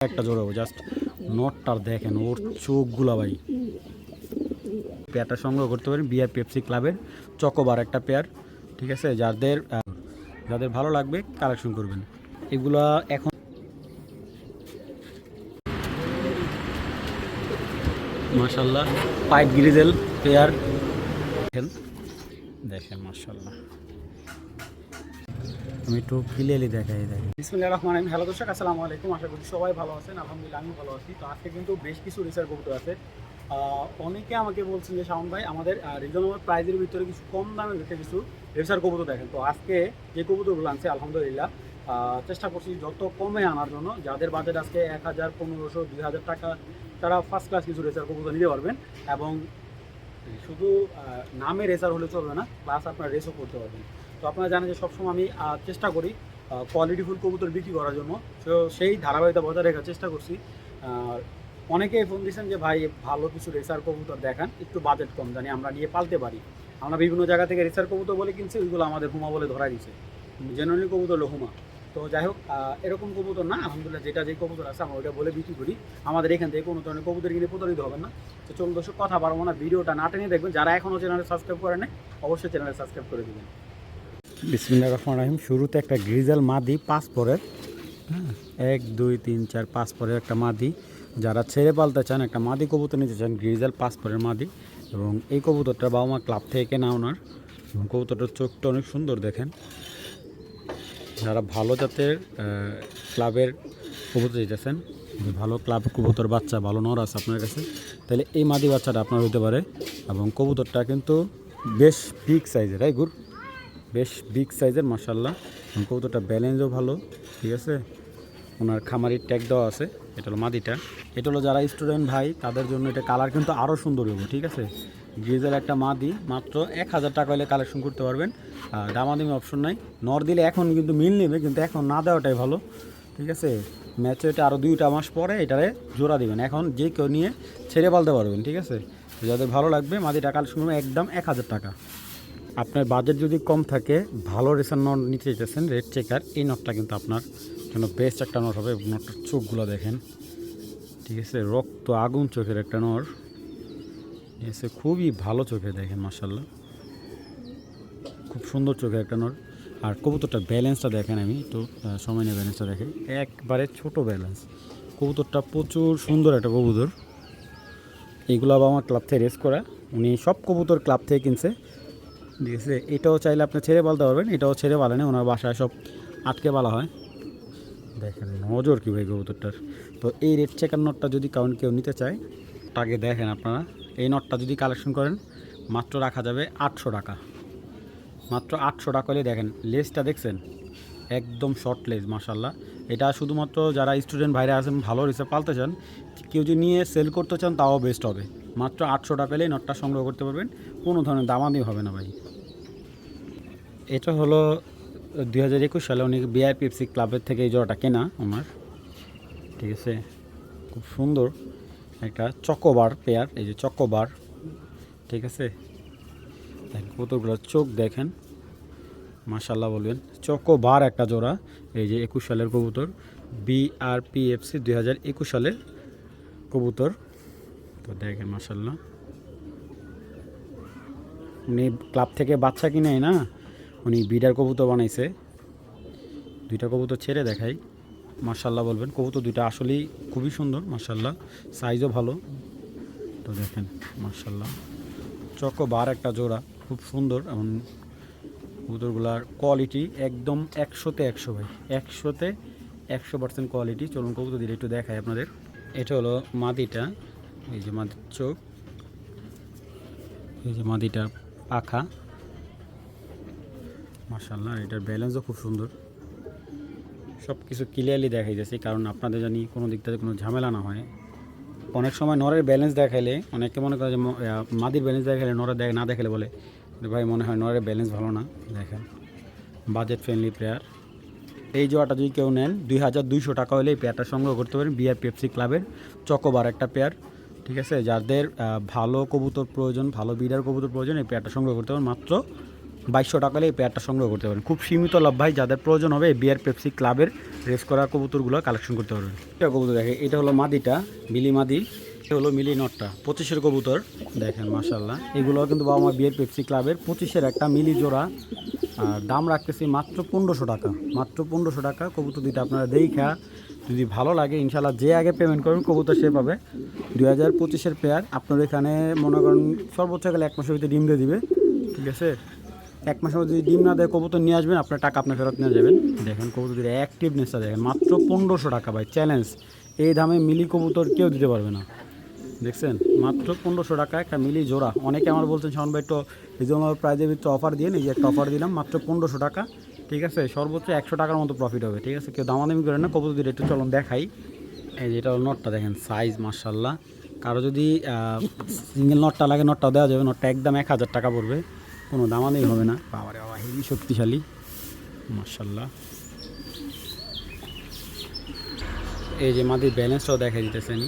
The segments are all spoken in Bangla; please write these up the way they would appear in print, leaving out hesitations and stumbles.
একটা জোড়া জাস্ট নটটার দেখেন ওর চোখগুলা ভাই। পেয়ারটা সংগ্রহ করতে পারেন বিআর পেপসি ক্লাবের চকোবার একটা পেয়ার, ঠিক আছে। যাদের ভালো লাগবে কালেকশন করবেন। এগুলা এখন মাশাল্লাহ পাইপ গ্রিজেল পেয়ার দেখেন মাশাল্লাহ। আমি একটু ক্লিয়ারলি দেখাই দেখেন। বিসমিল্লাহির রহমানির রহিম। হ্যালো দর্শক, আসসালামু আলাইকুম। আশা করি সবাই ভালো আছেন। আলহামদুলিল্লাহ আমি ভালো আছি। তো আজকে কিন্তু বেশ কিছু রিসার্চ কবুতর আছে। অনেকে আমাকে বলছেন যে শাওন ভাই আমাদের রিজনেবল প্রাইজের ভিতরে কিছু কম দামের ভিতরে কিছু রিসার্চ কবুতর দেখেন। তো আজকে যে কবুতরগুলো আনছে আলহামদুলিল্লাহ চেষ্টা করছি যত কমে আনার জন্য। যাদের বাজেট আজকে 1000, 1500, 2000 টাকা তারা ফার্স্ট ক্লাস কিছু রেসার কবুতর নিতে পারবেন। এবং শুধু নামে রেসার হলে চলবে না, প্লাস আপনার রেসও করতে পারবেন। তো আপনারা জানেন যে সবসময় আমি চেষ্টা করি কোয়ালিটিফুল কবুতর বিক্রি করার জন্য। তো সেই ধারাবাহিকতা বজায় রাখার চেষ্টা করছি। অনেকেই ফোন দিচ্ছেন যে ভাই ভালো কিছু রেসার কবুতর দেখান, একটু বাজেট কম জানি আমরা নিয়ে পালতে পারি। আমরা বিভিন্ন জায়গা থেকে রেসার কবুতর বলে কিনছি, ওইগুলো আমাদের হুমা বলে ধরা দিচ্ছে। জেনারেলি কবুতর হলো হুমা। তো যাই হোক, এরকম কবুতর না, আলহামদুলিল্লাহ যেটা যে কবুতর আছে আমরা ওইটা বলে বিক্রি করি। আমাদের এখান থেকে কোনো ধরনের কবুতর কিনে প্রতারিত হবে না। তো চলুন দর্শক, কথা বাড়বো না, ভিডিওটা না টেনে দেখবেন। যারা এখনও চ্যানেলে সাবস্ক্রাইব করে নেয় অবশ্যই চ্যানেলে সাবস্ক্রাইব করে দেবেন। বিসমিল্লাহির রহমানির রহিম। শুরুতে একটা গ্রিজাল মাদি 5 পরের, হ্যাঁ 1 2 3 4 5 পরের একটা মাদি। যারা ছেড়ে পালতে চান, একটা মাদি কবুতর নিতে চান, গ্রিজাল 5 পরের মাদি। এবং এই কবুতরটা বাবা মা ক্লাব থেকে কেনা ওনার। এবং কবুতরটার চোখটা অনেক সুন্দর দেখেন। যারা ভালো জাতের ক্লাবের কবুতর দিতেছেন, ভালো ক্লাব কবুতর বাচ্চা ভালো নর আছে আপনার কাছে, তাহলে এই মাদি বাচ্চাটা আপনার হইতে পারে। এবং কবুতরটা কিন্তু বেশ বিগ সাইজের, বেশ বিগ সাইজের মাশাল্লাহ। এবং কবুতরটা ব্যালেন্সও ভালো, ঠিক আছে। ওনার খামারির ট্যাগ দেওয়া আছে। এটা হলো মাদিটা। এটা হলো যারা স্টুডেন্ট ভাই তাদের জন্য এটা কালার কিন্তু আরও সুন্দর হবে, ঠিক আছে। গ্রিজেল একটা মাদি, মাত্র 1000 টাকা হলে কালেকশন করতে পারবেন। দামাদামি অপশন নাই। নর দিলে এখন কিন্তু মিল নেবে, কিন্তু এখন না দেওয়াটাই ভালো, ঠিক আছে। ম্যাচুরিটি আরও 2টা মাস পরে এটারে জোড়া দিবেন। এখন যে কেউ নিয়ে ছেড়ে পালতে পারবেন, ঠিক আছে। যাদের ভালো লাগবে মাদিটা কালেকশন করবেন একদম 1000 টাকা। আপনার বাজেট যদি কম থাকে, ভালো রেসার নট নিতে চাইতেছেন, রেড চেকার, এই নটটা কিন্তু আপনার জন্য বেস্ট একটা নট হবে। নটটার চোখগুলো দেখেন, ঠিক আছে। রক্ত আগুন চোখের একটা নর, ঠিক আছে। খুবই ভালো চোখে দেখেন মাশাল্লাহ, খুব সুন্দর চোখের একটা নর। আর কবুতরটার ব্যালেন্সটা দেখেন, আমি একটু সময় নিয়ে ব্যালেন্সটা দেখে, একবারে ছোট ব্যালেন্স। কবুতরটা প্রচুর সুন্দর একটা কবুতর। এইগুলো আবার আমার ক্লাব থেকে রেস করা, উনি সব কবুতর ক্লাব থেকে কিনছে, ঠিক আছে। এটাও চাইলে আপনি ছেড়ে পালতে পারবেন, এটাও ছেড়ে পালেন, ওনার বাসায় সব আটকে পালা হয়। দেখেন নজর কী ভাই কবুতরটার। তো এই রেড চেকার নটটা যদি কেউ নিতে চায়, আগে দেখেন আপনারা, এই নটটা যদি কালেকশন করেন মাত্র রাখা যাবে 800 টাকা। মাত্র 800 টাকা হলে দেখেন লেজটা দেখছেন, একদম শর্ট লেজ মাশাল্লাহ। এটা শুধুমাত্র যারা স্টুডেন্ট ভাইরা আছেন, ভালো রিসার্চ পালতে চান, কেউ যদি নিয়ে সেল করতে চান তাও বেস্ট হবে। মাত্র 800 টাকা হলে নটটা সংগ্রহ করতে পারবেন, কোনো ধরনের দামাদামি হবে না ভাই। এটা হলো 2021 সালে উনি বিআর পেপসি ক্লাবের থেকে এই জোড়াটা কেনা ওনার, ঠিক আছে। খুব সুন্দর একটা চকোবার পেয়ার, এই যে চকোবার, ঠিক আছে। কতগুলো চোখ দেখেন মাশাল্লাহ বলবেন। চকোবার একটা জোড়া, এই যে 21 সালের কবুতর, বিআরপিএফসি 2021 সালের কবুতর। তো দেখেন মাশাল্লাহ, উনি ক্লাব থেকে বাচ্চা কিনে না, উনি বিডার কবুতর বানাইছে। 2টা কবুতর ছেড়ে দেখাই, মাশাল্লাহ বলবেন। কবুতর 2টা আসলেই খুবই সুন্দর মাশাল্লাহ, সাইজও ভালো। তো দেখেন মাশাল্লাহ, চকোবার একটা জোড়া, খুব সুন্দর। এবং কবুতরগুলার কোয়ালিটি একদম 100-তে 100 ভাই, 100-তে 100% কোয়ালিটি। চলুন কবুতর দিলে একটু দেখাই আপনাদের। এটা হলো মাদিটা, এই যে মাদির চোখ, এই যে মাদিটার পাখা মাশাল্লাহ। এটার ব্যালেন্সও খুব সুন্দর, সব কিছু ক্লিয়ারলি দেখাই যাচ্ছে, কারণ আপনাদের জানি কোনো দিক থেকে কোনো ঝামেলা না হয়। অনেক সময় নরের ব্যালেন্স দেখাইলে অনেকে মনে করে যে মাদির ব্যালেন্স দেখাইলে নরের না দেখালে বলে ভাই মনে হয় নরের ব্যালেন্স ভালো না। দেখেন বাজেট ফ্রেন্ডলি পেয়ার। এই জোড়াটা যদি কেউ নেন 2200 টাকা হলে এই পেয়ারটা সংগ্রহ করতে পারেন। বিআর পেপসি ক্লাবের চকোবার একটা পেয়ার, ঠিক আছে। যাদের ভালো কবুতর প্রয়োজন, ভালো বিডার কবুতর প্রয়োজন, এই পেয়ারটা সংগ্রহ করতে পারেন মাত্র 2200 টাকা হলে এই পেয়ারটা সংগ্রহ করতে পারেন। খুব সীমিত লাভ ভাই, যাদের প্রয়োজন হবে বিআর পেপসি ক্লাবের রেস করা কবুতরগুলো কালেকশন করতে পারবেন। এটা কবুতর দেখে, এটা হলো মাদিটা, মিলি মাদি, এটা হলো মিলি নটটা, 25-এর কবুতর দেখেন মাশাআল্লাহ। এগুলো কিন্তু বাবা মা বিআর পেপসি ক্লাবের 25-এর একটা মিলি জোড়া। আর দাম রাখতেছি মাত্র 1500 টাকা, মাত্র 1500 টাকা। কবুতর দুইটা আপনারা দেখা যদি ভালো লাগে ইনশাল্লাহ যে আগে পেমেন্ট করবেন কবুতর সে পাবে। 2025-এর পেয়ার আপনার এখানে মনে করেন সর্বোচ্চ গেলে 1 মাসের ভিতরে ডিম দিয়ে দিবে, ঠিক আছে। 1 মাসের মধ্যে যদি ডিম না দেয় কবুতর নিয়ে আসবেন, আপনার টাকা আপনার ফেরত নিয়ে যাবেন। দেখেন কবুতরের অ্যাক্টিভনেসটা দেখেন, মাত্র 1500 টাকা ভাই, চ্যালেঞ্জ। এই দামে মিলি কবুতর কেউ দিতে পারবে না, দেখছেন। মাত্র 1500 টাকা একটা মিলি জোড়া। অনেকে আমার বলছেন শাওন ভাই একটু রিজনেবল প্রাইজের ভিতরে অফার দিয়ে, এই যে একটা অফার দিলাম মাত্র 1500 টাকা, ঠিক আছে। সর্বোচ্চ 100 টাকার মতো প্রফিট হবে, ঠিক আছে। কেউ দামাদামি করেন না, কবুতর দিয়ে একটু চলুন দেখাই। এই যে এটা হলো নটটা, দেখেন সাইজ মাশাআল্লাহ। কারো যদি সিঙ্গেল নটটা লাগে নটটাও দেওয়া যাবে, নটটা একদম 1000 টাকা পড়বে, কোনো দামাদামি হবে না। বাবারে বাবা, হেভি শক্তিশালী মাশাআল্লাহ। এই যে মাদির ব্যালেন্সটাও দেখা দিতেছেন,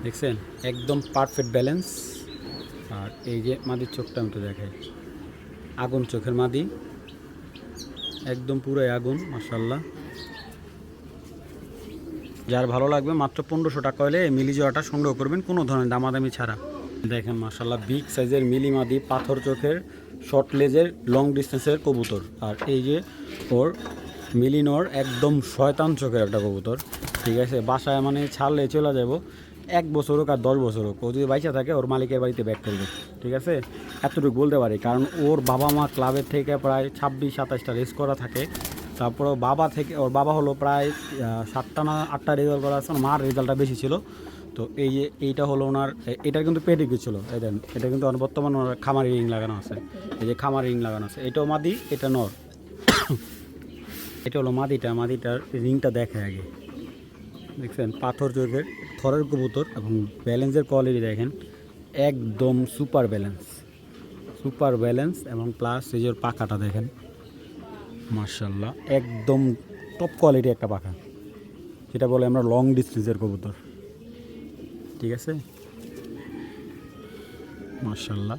দেখছেন একদম পারফেক্ট ব্যালেন্স। আর এই যে মাদির চোখটা আমি তো দেখাই, আগুন চোখের মাদি, একদম পুরোই আগুন মাশাআল্লাহ। যার ভালো লাগবে মাত্র 1500 টাকা হলে মিলি জোড়াটা সংগ্রহ করবেন, কোনো ধরনের দামাদামি ছাড়া। দেখেন মাশাআল্লাহ, বিগ সাইজের মিলি মাদি, পাথর চোখের, শর্ট লেজের, লং ডিস্টেন্সের কবুতর। আর এই যে ওর মিলিনোর একদম শয়তান চোখের একটা কবুতর, ঠিক আছে। বাসায় মানে ছাড়লে চলে যাব, 1 বছর হোক আর 10 বছর হোক, ও যদি বাইচা থাকে ওর মালিকের বাড়িতে ব্যাক করবে, ঠিক আছে। এতটুকু বলতে পারি, কারণ ওর বাবা মা ক্লাবের থেকে প্রায় 26-27টা রেস করা থাকে। তারপর বাবা থেকে, ওর বাবা হলো প্রায় 7টা না 8টা রেজাল্ট করা আছে, মার রেজাল্টটা বেশি ছিল। তো এই যে এইটা হলো ওনার, এটা কিন্তু পেডিগ্রি ছিল, এই দেন এটা কিন্তু বর্তমানে ওনার খামারি রিং লাগানো আছে, এই যে খামারি রিং লাগানো আছে। এটাও মাদি, এটা নর। এটা হলো মাদিটা, মাদিটার রিংটা দেখে আগে, দেখছেন পাথর চোখের থরের কবুতর। এবং ব্যালেন্সের কোয়ালিটি দেখেন, একদম সুপার ব্যালেন্স, সুপার ব্যালেন্স। এবং প্লাস এই যে পাখাটা দেখেন মাশাআল্লাহ, একদম টপ কোয়ালিটি একটা পাখা, যেটা বলে আমরা লং ডিস্টেন্সের কবুতর, ঠিক আছে মাশাআল্লাহ।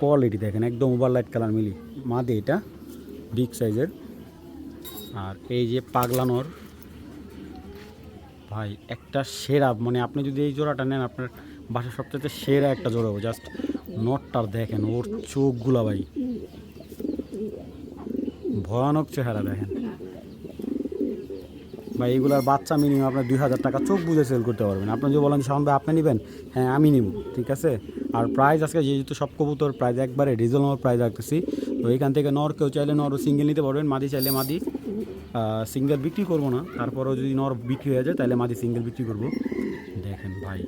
কোয়ালিটি দেখেন একদম ওভার লাইট কালার মিলি মাদি, এটা বিগ সাইজের। আর এই যে পাগলানোর ভাই একটা সেরা, মানে আপনি যদি এই জোড়াটা নেন আপনার বাসার সবচেয়ে সেরা একটা জোড়া। জাস্ট নটটার দেখেন, ওর চোখগুলা ভাই ভয়ানক চেহারা দেখেন ভাই। এইগুলার বাচ্চা মিনিমাম আপনার 2000 টাকা চোখ বুঝে সেল করতে পারবেন। আপনি যদি বলেন শাওন ভাই আপনি নেবেন, হ্যাঁ আমি নিব, ঠিক আছে। আর প্রাইস আজকে যেহেতু সব কবুতর প্রাইস একবারে রিজনেবল প্রাইস রাখতেছি, তো এখান থেকে নর কেউ চাইলে নর সিঙ্গেল নিতে পারবেন, মাদি চাইলে মাদি। সিঙ্গেল বিক্রি করবো না, তারপরেও যদি নর বিক্রি হয়ে যায় তাহলে মাদি সিঙ্গেল বিক্রি করবো। দেখেন ভাই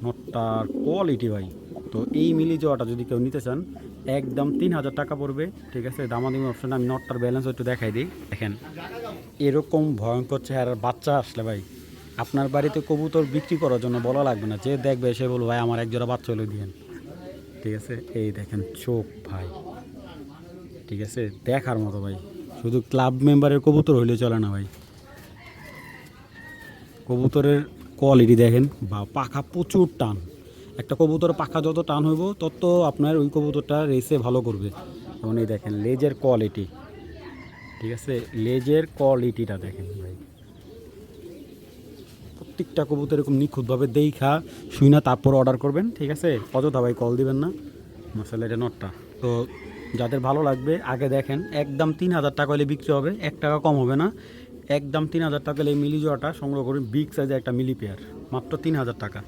নটটার কোয়ালিটি ভাই। তো এই মিলি জোয়াটা যদি কেউ নিতে চান একদম 3000 টাকা পড়বে, ঠিক আছে। দামাদামি অপশানে আমি নটটার ব্যালেন্স একটু দেখাই দিই। দেখেন এরকম ভয়ঙ্কর চেহারার বাচ্চা আসলে ভাই আপনার বাড়িতে কবুতর বিক্রি করার জন্য বলা লাগবে না, যে দেখবে সে বলবো ভাই আমার এক জোড়া বাচ্চা হলে দিয়েন, ঠিক আছে। এই দেখেন চোখ ভাই, ঠিক আছে দেখার মতো ভাই। শুধু ক্লাব মেম্বারের কবুতর হইলে চলে না ভাই, কবুতরের কোয়ালিটি দেখেন। বা পাখা প্রচুর টান, একটা কবুতর পাখা যত টান হইব তত আপনার ওই কবুতরটা রেসে ভালো করবে। এবং এই দেখেন লেজের কোয়ালিটি, ঠিক আছে, লেজের কোয়ালিটিটা দেখেন ভাই। প্রত্যেকটা কবুতর এরকম নিখুঁতভাবে দেখা শুই না তারপর অর্ডার করবেন, ঠিক আছে। অযথা ভাই কল দিবেন না, মশালা এটা নটটা। তো যাদের ভালো লাগবে আগে দেখেন, একদম 3000 টাকা হলে বিক্রি হবে, 1 টাকা কম হবে না। একদম 3000 টাকা হলে এই মিলি জোয়াটা সংগ্রহ করুন, বিগ সাইজের একটা মিলি পেয়ার, মাত্র 3000 টাকা।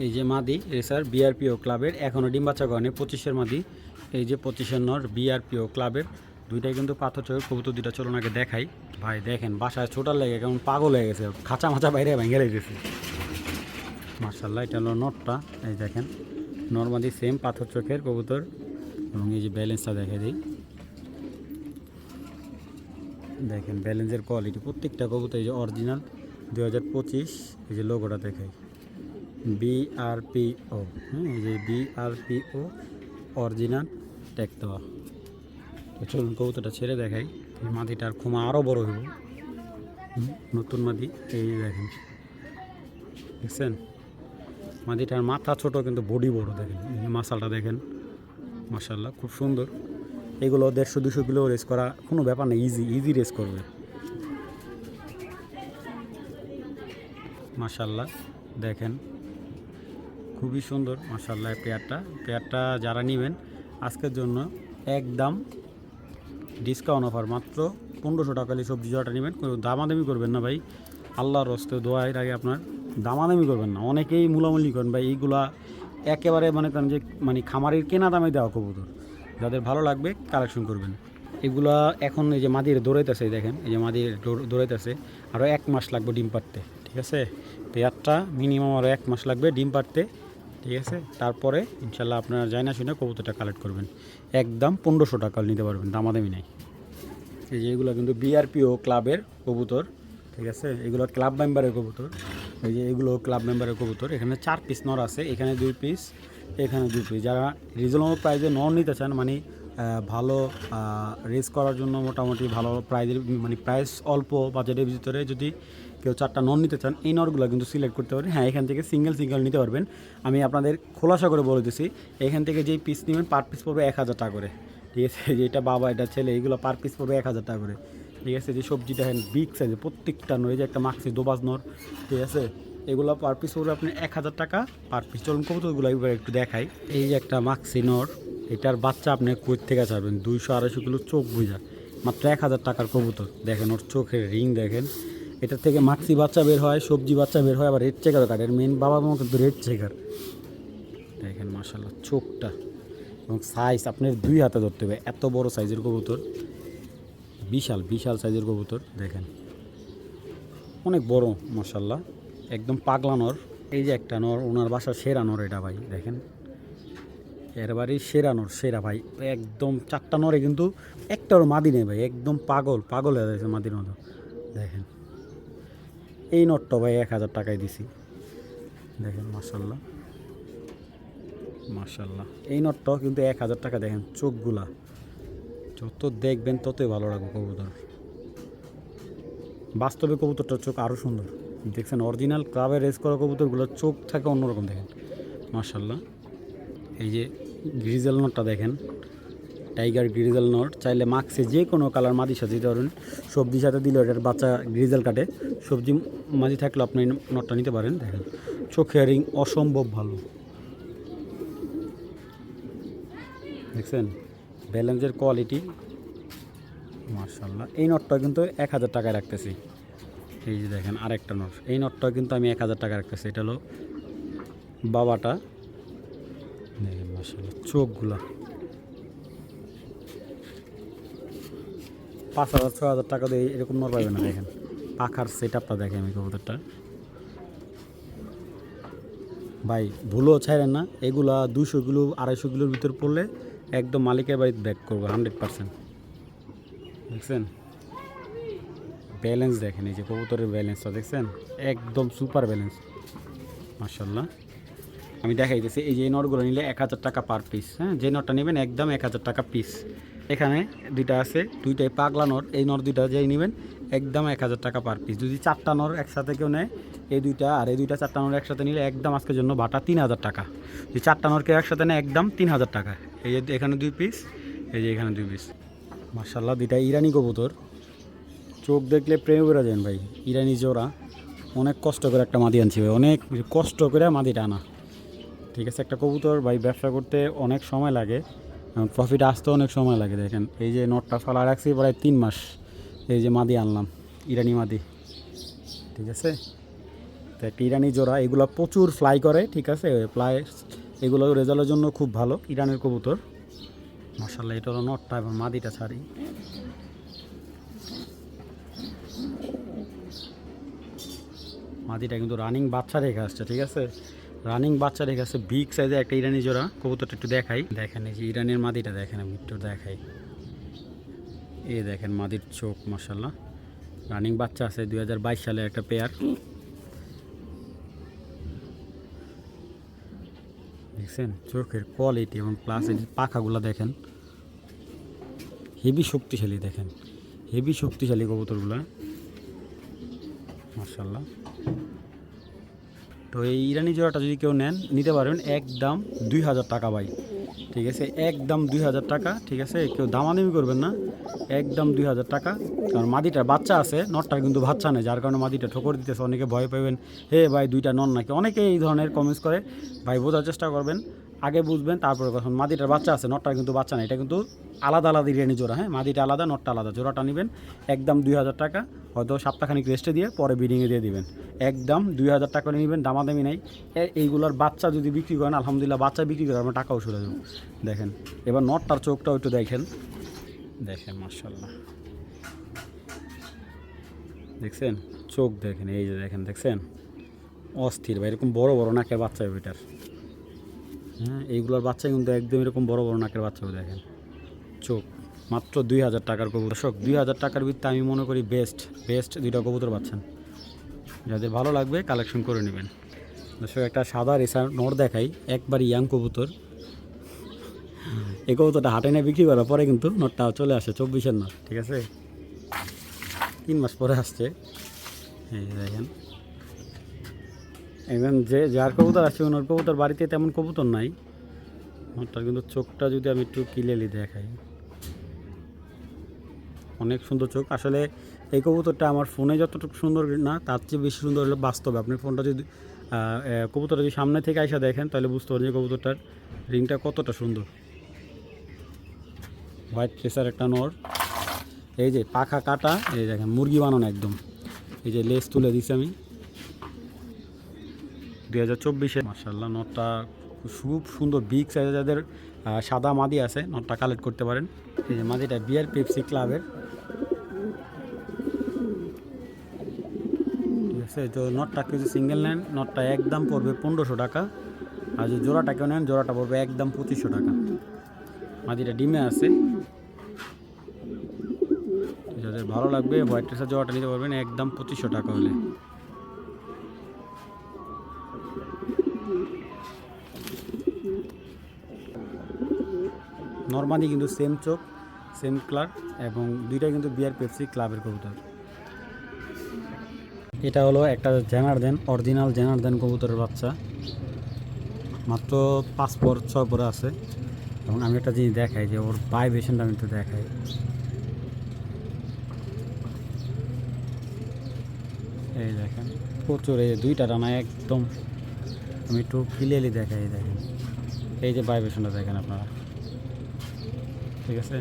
এই যে মাদি রেসার বিআরপিও ক্লাবের, এখনও ডিম বাচ্চা করেনি, 25-এর মাদি। এই যে 25-এর নর বিআরপিও ক্লাবের, দুইটাই কিন্তু পাথর চোখের কবুতর। দুইটা চলুন আগে দেখাই ভাই। দেখেন বাসায় ছোটার লেগে কেমন পাগল হয়ে গেছে, খাঁচা মাচা বাইরে ভেঙে লেগেছে মার্শাল্লাহ। এটা হলো নটটা, এই দেখেন নর্মাদি সেম পাথর চোখের কবুতর। এবং এই যে ব্যালেন্সটা দেখে দিই, দেখেন ব্যালেন্সের কোয়ালিটি প্রত্যেকটা কবুতর। এই যে অরিজিনাল 2025, এই যে লোগোটা দেখাই বিআরপিও, হ্যাঁ এই যে বিআরপিও অরিজিনাল ট্যাগ দেওয়া। তো চলুন কবুতরটা ছেড়ে দেখাই। এই মাদিটার খুমা আরও বড় হইব, নতুন মাদি। এই দেখেন দেখছেন মাদিটার মাথা ছোট কিন্তু বডি বড়, দেখেন মাসালটা দেখেন, মাশাল্লাহ খুব সুন্দর। এগুলো 150-200 কিলো রেস করা কোনো ব্যাপার না, ইজি রেস করবে মাশাল্লাহ। দেখেন খুবই সুন্দর মাশাল্লাহ। পেয়ারটা যারা নেবেন আজকের জন্য একদম ডিসকাউন্ট অফার, মাত্র 1500 টাকা সবজি জোড়াটা নেবেন। কোনো দামাদামি করবেন না ভাই, আল্লাহর রস্তে দোয়ার আগে আপনার দামাদামি করবেন না। অনেকেই মূলামূলি করেন ভাই, এইগুলা একেবারে মনে করেন যে মানে খামারের কেনা দামে দেওয়া কবুতর, যাদের ভালো লাগবে কালেকশন করবেন। এগুলা এখন এই যে মাদির দৌড়াইতেছে, দেখেন এই যে মাদির দৌড়াইতেছে, আরও 1 মাস লাগবে ডিম পাড়তে, ঠিক আছে। পেয়ারটা মিনিমাম আরও 1 মাস লাগবে ডিম পাড়তে, ঠিক আছে। তারপরে ইনশাল্লাহ আপনারা যাই না শুনে কবুতরটা কালেক্ট করবেন, একদম 1500 টাকা নিতে পারবেন, দামাদামি নাই। এই যে এগুলো কিন্তু বিআরপিও ক্লাবের কবুতর, ঠিক আছে। এগুলো ক্লাব মেম্বারের কবুতর, এই যে এগুলো ক্লাব মেম্বারের কবুতর। এখানে 4 পিস নর আছে, এখানে 2 পিস, এখানে 2 পিস। যারা রিজনেবল প্রাইসে নর নিতে চান, মানে ভালো রেস করার জন্য মোটামুটি ভালো প্রাইজের, মানে প্রাইস অল্প বাজেটের ভিতরে যদি কেউ 4টা নর নিতে চান, এই নরগুলো কিন্তু সিলেক্ট করতে পারেন। হ্যাঁ, এখান থেকে সিঙ্গেল নিতে পারবেন। আমি আপনাদের খোলাসা করে বলে দিচ্ছি, এখান থেকে যেই পিস নেবেন পার পিস পড়বে 1000 টাকা করে, ঠিক আছে। যেটা বাবা এটা ছেলে, এইগুলো পার পিস পড়বে 1000 টাকা করে, ঠিক আছে। যে সবজিটা দেখেন বিগ সাইজে প্রত্যেকটা নর, এই যে একটা মাক্সি দোবাজ নর, ঠিক আছে। এগুলো পার পিস পড়বে আপনি 1000 টাকা পার পিস। চলুন কবুতরগুলো এবার একটু দেখাই। এই যে একটা মাক্সি নর, এটার বাচ্চা আপনি কই থেকে ছাড়বেন, 200-250 কিলো চোখ বুঝা, মাত্র 1000 টাকার কবুতর। দেখেন ওর চোখের রিং দেখেন, এটার থেকে মাক্সি বাচ্চা বের হয়, সবজি বাচ্চা বের হয়, আবার রেড চেকারও কাটে। এর মেন বাবা মা কিন্তু রেড চেকার, দেখেন মাশাল্লাহ চোখটা এবং সাইজ আপনার 2 হাতে ধরতে হবে, এত বড় সাইজের কবুতর, বিশাল সাইজের কবুতর। দেখেন অনেক বড় মাশাল্লাহ, একদম পাগলা নর। এই যে একটা নর, ওনার বাসা সেরা নর এটা ভাই, দেখেন এর বাড়ি সেরা নর, সেরা ভাই একদম। 4টা নরে কিন্তু একটাও মাদি নেই ভাই, একদম পাগল হয়ে যাচ্ছে মাদির মতো। দেখেন এই নটটা ভাই 1000 টাকায় দিছি, দেখেন মাশাল্লাহ। এই নটটাও কিন্তু 1000 টাকা। দেখেন চোখগুলা যত দেখবেন ততই ভালো লাগবে কবুতর। বাস্তবে কবুতরটার চোখ আরও সুন্দর, দেখছেন অরিজিনাল ক্লাবে রেস করা কবুতরগুলোর চোখ থাকে অন্যরকম, দেখেন মাশাল্লাহ। এই যে গ্রিজেল নটটা দেখেন, টাইগার গ্রিজেল নট, চাইলে মাক্সে যে কোনো কালার মাদির সাথে দিতে পারেন, সবজির সাথে দিলে এটার বাচ্চা গ্রিজেল কাটে, সবজি মাদি থাকলে আপনি নটটা নিতে পারেন। দেখেন চোখের রিং অসম্ভব ভালো, দেখছেন ব্যালেন্সের কোয়ালিটি মাশাল্লাহ। এই নটটা কিন্তু 1000 টাকায় রাখতেছি। এই যে দেখেন আরেকটা নট, এই নটটা কিন্তু আমি 1000 টাকা রাখতেছি। এটা হলো বাবাটা, দেখেন মাশাল্লাহ চোখগুলা 5000-6000 টাকা দিয়ে এরকম নর পাবে না। দেখেন পাখার সেট আপটা দেখেন, আমি কবুতরটা ভাই ভুলও ছাড়েন না। এগুলা 200 কিলো 250 কিলোর ভিতর পড়লে একদম মালিকের বাড়িতে ব্যাক করবো 100%। দেখছেন ব্যালেন্স, দেখেন এই যে কবুতরের ব্যালেন্সটা দেখছেন, একদম সুপার ব্যালেন্স মাশাল্লাহ। আমি দেখাইতেছি, এই যে নটগুলো নিলে 1000 টাকা পার পিস, হ্যাঁ। যে নটটা নেবেন একদম 1000 টাকা পিস। এখানে 2টা আছে, 2টাই পাগলা নর। এই নর 2টা যেই নেবেন একদম 1000 টাকা পার পিস। যদি 4টা নর একসাথে কেউ নেয়, এই 2টা আর এই 2টা 4টা নর একসাথে নিলে একদম আজকের জন্য ভাটা 3000 টাকা। যদি 4টা নর কেউ একসাথে নেয় একদম 3000 টাকা। এই যে এখানে 2 পিস, এই যে এখানে 2 পিস মাশাল্লাহ। 2টা ইরানি কবুতর, চোখ দেখলে প্রেমে বেড়ে যান ভাই। ইরানি জোড়া, অনেক কষ্ট করে একটা মাদি আনছি ভাই, অনেক কষ্ট করে মাদিটা আনা, ঠিক আছে। একটা কবুতর ভাই ব্যবসা করতে অনেক সময় লাগে, প্রফিট আসতে অনেক সময় লাগে। দেখেন এই যে নটটা ফালা রাখছি প্রায় 3 মাস, এই যে মাদি আনলাম ইরানি মাদি, ঠিক আছে। তো একটা ইরানি জোড়া, এগুলো প্রচুর ফ্লাই করে, ঠিক আছে। ফ্লাই এগুলো রেজাল্টের জন্য খুব ভালো ইরানের কবুতর মাশাল্লাহ। এটা হলো নটটা এবং মাদিটা ছাড়ি। মাদিটা কিন্তু রানিং বাচ্চা রেখে আসছে, ঠিক আছে, রানিং বাচ্চা রেখে আসছে। বিগ সাইজের একটা ইরানি জোড়া কবুতরটা একটু দেখাই। দেখেন এই যে ইরানের মাদিটা দেখেন, আমি একটু দেখাই। এই দেখেন মাদির চোখ মাশাল্লাহ, রানিং বাচ্চা আছে, 2022 সালের একটা পেয়ার। দেখছেন চোখের কোয়ালিটি এবং প্লাস এই পাখাগুলো দেখেন, হেভি শক্তিশালী। দেখেন হেভি শক্তিশালী কবুতরগুলা মাশাল্লাহ। তো এই ইরানি জোড়াটা যদি কেউ নেন নিতে পারবেন একদম 2000 টাকা ভাই, ঠিক আছে, একদম 2000 টাকা, ঠিক আছে, কেউ দামাদামি করবেন না, একদম 2000 টাকা। কারণ মাদিটার বাচ্চা আছে, নটটার কিন্তু বাচ্চা নেই, যার কারণে মাদিটা ঠোকর দিতেছে, অনেকে ভয় পাবেন, হে ভাই দুইটা নন নাকি, অনেকে এই ধরনের কমেন্টস করে। ভাই বোঝার চেষ্টা করবেন, আগে বুঝবেন তারপরে কখন। মাদিটার বাচ্চা আছে, নটটার কিন্তু বাচ্চা নেই, এটা কিন্তু আলাদা আলাদা ইরানি জোড়া, হ্যাঁ, মাদিটা আলাদা নটটা আলাদা। জোড়াটা নেবেন একদম 2000 টাকা, হয়তো সপ্তাহখানিক রেস্টে দিয়ে পরে ব্রিডিংয়ে দিয়ে দিবেন, একদম 2000 টাকা করে নেবেন, দামাদামি নাই। এইগুলোর বাচ্চা যদি বিক্রি করেন আলহামদুলিল্লাহ, বাচ্চা বিক্রি করে আমরা টাকাও শুরু দেবো। দেখেন এবার নটটার চোখটাও একটু দেখেন, দেখেন মাশাআল্লাহ, দেখছেন চোখ দেখেন, এই যে দেখেন, দেখছেন অস্থির ভাই, এরকম বড় বড় নাকের বাচ্চা এটার, হ্যাঁ, এইগুলোর বাচ্চা কিন্তু একদম এরকম বড় বড় নাকের বাচ্চা দেখেন, চোখ। মাত্র 2000 টাকার কবুতর। দর্শক 2000 টাকার ভিত্তিতে আমি মনে করি বেস্ট দুইটা কবুতর পাচ্ছেন, যাদের ভালো লাগবে কালেকশন করে নেবেন। দর্শক একটা সাদা রেসার নর দেখাই, একবার ইয়াং কবুতর। এই কবুতরটা হাটে নিয়ে বিক্রি করার পরে কিন্তু নটটা চলে আসে, 24-এর নট, ঠিক আছে, 3 মাস পরে আসছে। এই দেখেন একজন যে যার কবুতর আসছে ওনার কবুতর বাড়িতে তেমন কবুতর নাই, নটটার কিন্তু চোখটা যদি আমি একটু ক্লিয়ারলি দেখাই, অনেক সুন্দর চোখ। আসলে এই কবুতরটা আমার ফোনে যতটুকু সুন্দর না, তার চেয়ে বেশি সুন্দর হলো বাস্তবে। আপনি ফোনটা যদি কবুতরটা যদি সামনে থেকে আইসা দেখেন তাহলে বুঝতে পারবেন যে কবুতরটার রিংটা কতটা সুন্দর। হোয়াইট ফেসার একটা নর, এই যে পাখা কাটা, এই দেখেন মুরগি বানানো একদম, এই যে লেজ তুলে দিছি আমি 2024-এ। মাশাআল্লাহ নটটা খুব সুন্দর, বিগ সাইজে, যাদের সাদা মাদি আছে নটটা কালেক্ট করতে পারেন। এই যে মাদিটা বিয়ার পেপসি ক্লাবের, ঠিক আছে। তো নটটা কিছু সিঙ্গেল নেন, নটটা একদম পড়বে 1500 টাকা, আর যদি জোড়াটা কেউ নেন জোড়াটা পড়বে একদম 2500 টাকা। মাদিটা ডিমে আছে, যাদের ভালো লাগবে হোয়াইট রেসার জোড়াটা নিতে পারবেন একদম 2500 টাকা হলে। নর্মালি কিন্তু সেম চোখ, সেম কালার, এবং দুইটাই কিন্তু বিয়ার পেপসি ক্লাবের কবুতর। এটা হলো একটা জেনার্দেন, অরিজিনাল জেনার্দেন কবুতরের বাচ্চা, মাত্র 5-6 পরে আছে। এবং আমি একটা জিনিস দেখাই, যে ওর ভাইব্রেশনটা আমি একটু দেখাই, এই দেখেন প্রচুর, এই দুইটা ডানা একদম, আমি একটু ক্লিয়ারলি দেখাই, দেখেন এই যে ভাইব্রেশনটা দেখেন আপনারা, ঠিক আছে,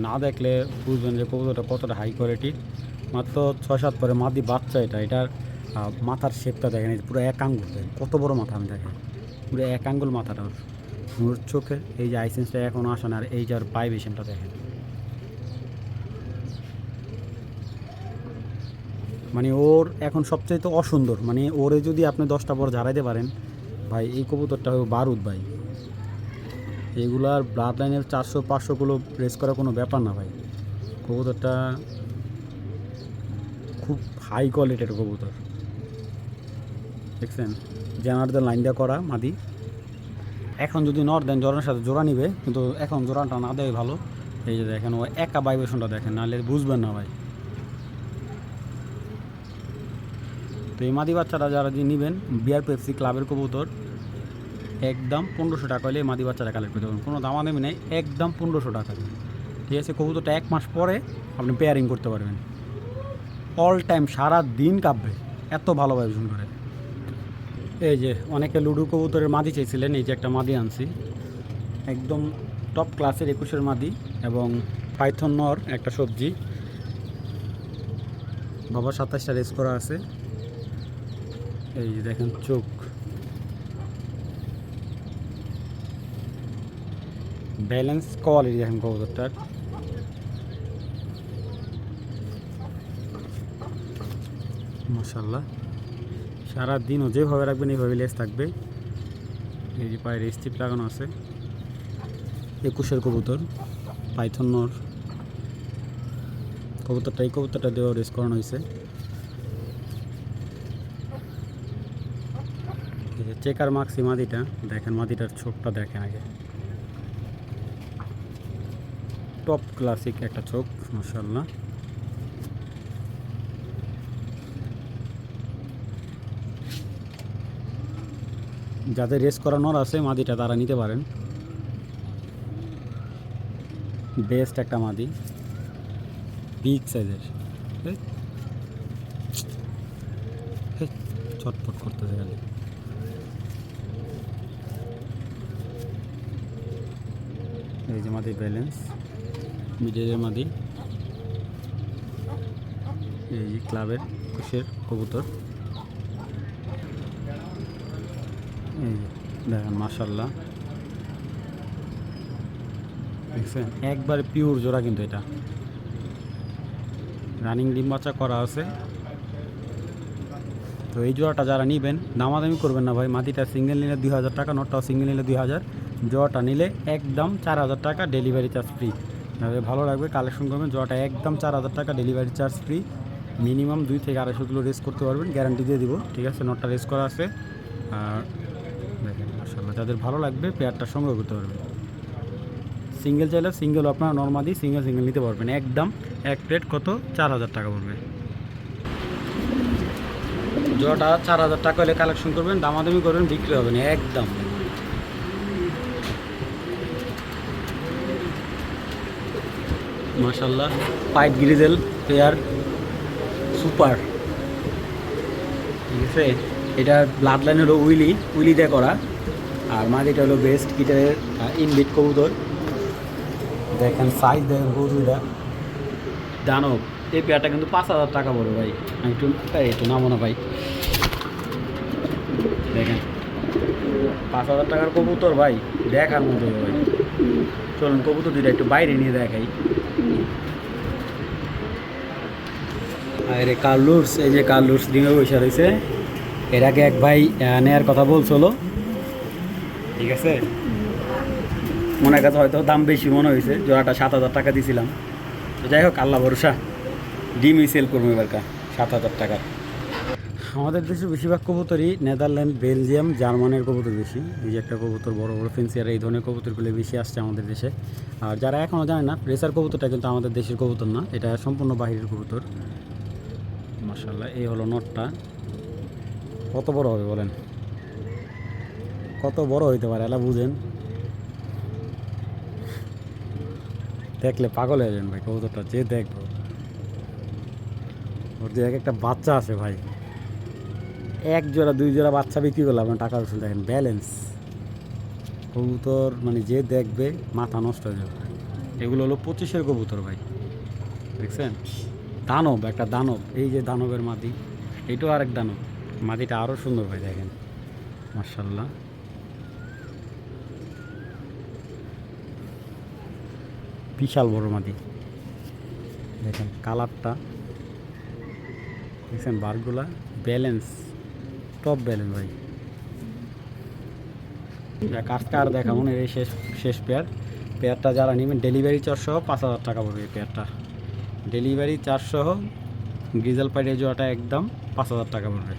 না দেখলে বুঝবেন যে কবুতরটা কতটা হাই কোয়ালিটির। মাত্র 6-7 পরে মাদি বাচ্চা, এটার মাথার শেপটা দেখেন, এই পুরো 1 আঙ্গুল, কত বড় মাথা আমি দেখেন, পুরো 1 আঙ্গুল মাথাটা ওর চোখে, এই যে আইসেন্সটা এখনও আসে না, আর এই যে আর ভাইব্রেশনটা দেখেন, মানে ওর এখন সবচেয়ে তো অসুন্দর, মানে ওরে যদি আপনি 10টা পর ঝাড়াইতে পারেন ভাই, এই কবুতরটা বারুদ ভাই, এইগুলার ব্লাড লাইনের 400-500 কিলো রেস করা কোনো ব্যাপার না ভাই। কবুতরটা খুব হাই কোয়ালিটির কবুতর, দেখছেন জেনারদের লাইন দেওয়া করা মাদি। এখন যদি নর দেন জোড়ার সাথে জোড়া নিবে, কিন্তু এখন জোড়াটা না দেয় ভালো। এই যে দেখেন ও একা ভাইব্রেশনটা দেখেন, নাহলে বুঝবেন না ভাই। তো এই মাদি বাচ্চাটা যারা যে নেবেন বিয়ার পেপসি ক্লাবের কবুতর, একদম 1500 টাকা হলে মাদি বাচ্চাটা কালেক্ট করতে পারবেন, কোনো দামাদামি নেই, একদম 1500 টাকা, ঠিক আছে। কবুতরটা 1 মাস পরে আপনি পেয়ারিং করতে পারবেন, অল টাইম সারা দিন কাঁপবে, এত ভালো ভাইব্রেশন করে। এই যে অনেকে লুডু কবুতরের মাদি চাইছিলেন, এই যে একটা মাদি আনছি, একদম টপ ক্লাসের 21-এর মাদি, এবং পাইথন নর একটা সবজি, বাবা 27টা রেস করা আছে। এই যে দেখেন চোখ, ব্যালেন্স কোয়ালিটি দেখেন কবুতরটার, মাশাআল্লাহ। সারাদিনও যেভাবে রাখবেন এইভাবে লেস থাকবে। এই যে পায়ে রেস্টিপ লাগানো আছে, 21-এর কবুতর, পাইথন নর কবুতরটা, এই কবুতরটা দেওয়া রেস করানো হয়েছে। এই যে চেকার মাক্সি মাদিটা দেখেন, মাদিটার চোখটা দেখেন আগে, টপ ক্লাসিক একটা চোখ, মাশাআল্লাহ। যাদের রেস করানোর আছে মাদিটা তারা নিতে পারেন, বেস্ট একটা মাদি, বিগ সাইজের। ছটফট করতেছে খালি। এই যে মাদি ব্যালেন্স, মিডিলের মাদি, এই যে ক্লাবের খুশের কবুতর। এই দেখেন মাশাআল্লাহ, দেখছেন একবার পিওর জোড়া, কিন্তু এটা রানিং ডিম বাচ্চা করা আছে। তো এই জোড়াটা যারা নেবেন দামাদামি করবেন না ভাই, মাটিটা সিঙ্গেল নিলে 2000 টাকা, নটটাও সিঙ্গেল নিলে 2000, জোড়াটা নিলে একদম 4000 টাকা, ডেলিভারি চার্জ ফ্রি। ভালো লাগবে কালেকশন করবেন, জোড়াটা একদম 4000 টাকা, ডেলিভারি চার্জ ফ্রি। মিনিমাম 2 থেকে 250 কিলো রেস করতে পারবেন, গ্যারান্টি দিয়ে দিব, ঠিক আছে। নটটা রেস করা আছে। আর দেখেন মাশাআল্লাহ, যাদের ভালো লাগবে পেয়ারটা সংগ্রহ করতে পারবেন। সিঙ্গেল চাইলে সিঙ্গেল আপনারা নর্মালি সিঙ্গেল নিতে পারবেন, একদম এক প্লেট কত 4000 টাকা পড়বে। জোড়াটা 4000 টাকা হলে কালেকশন করবেন, দামাদামি করবেন, বিক্রি হবে না একদম। মাশাআল্লাহ, পাইট গ্রিজেল পেয়ার সুপার, ঠিক আছে। এটা ব্লাড লাইন হলো উইলি দিয়ে করা, আর মাদিটা হলো বেস্ট কিটারের ইনবিট কবুতর। দেখেন সাইজ দেখেন কবুতরটা, দানব। এই পেয়ারটা কিন্তু 5000 টাকা পড়ে ভাই। আমি একটু নামো না ভাই, দেখেন 5000 টাকার কবুতর ভাই, দেখার মতো ভাই। চলুন কবুতর দুইটা একটু বাইরে নিয়ে দেখাই। আরে কার্লুস, এই যে কার্লুস ডিমে বসে রয়েছে। এর আগে এক ভাই নেয়ার কথা বলছিল, ঠিক আছে। মনে কাছে হয়তো দাম বেশি মনে হয়েছে, জোড়াটা 7000 টাকা দিয়েছিলাম। তো যাই হোক, আল্লাহ ভরসা, ডিমই সেল করবো এবারকার 7000 টাকা। আমাদের দেশে বেশিরভাগ কবুতরই নেদারল্যান্ড, বেলজিয়াম, জার্মানের কবুতর বেশি। এই যে একটা কবুতর বড় বড় ফেন্সিয়ার, এই ধরনের কবুতরগুলো বেশি আসছে আমাদের দেশে। আর যারা এখনও জানে না, রেসার কবুতরটা কিন্তু আমাদের দেশের কবুতর না, এটা সম্পূর্ণ বাহিরের কবুতর। মাশাআল্লাহ, এই হলো নটটা। কত বড় হবে বলেন, কত বড় হইতে পারে এলা বুঝেন, দেখলে পাগল হয়ে যাবেন ভাই। কবুতরটা যে দেখবো, ওর যে একটা বাচ্চা আছে ভাই, এক জোড়া 2 জোড়া বাচ্চা বিক্রি করলাম আপনার টাকা উঠে। দেখেন ব্যালেন্স কবুতর, মানে যে দেখবে মাথা নষ্ট হয়ে যাবে। এগুলো হলো 25-এর কবুতর ভাই, দেখছেন দানব, একটা দানব। এই যে দানবের মাদি, এইটাও আরেক দানব, মাদিটা আরও সুন্দর ভাই, দেখেন মাশাআল্লাহ। বিশাল বড় মাদি, দেখেন কালারটা, দেখছেন বারগুলা, ব্যালেন্স টপ ব্যালেন্স ভাই। কাজটা আর দেখাবো না, এই শেষ পেয়ারটা যারা নেবেন ডেলিভারি চার্জ সহ 5000 টাকা পড়বে এই পেয়ারটা। ডেলিভারি চার্জ সহ গ্রিজাল পাইটের জোড়াটা একদম 5000 টাকা পড়বে।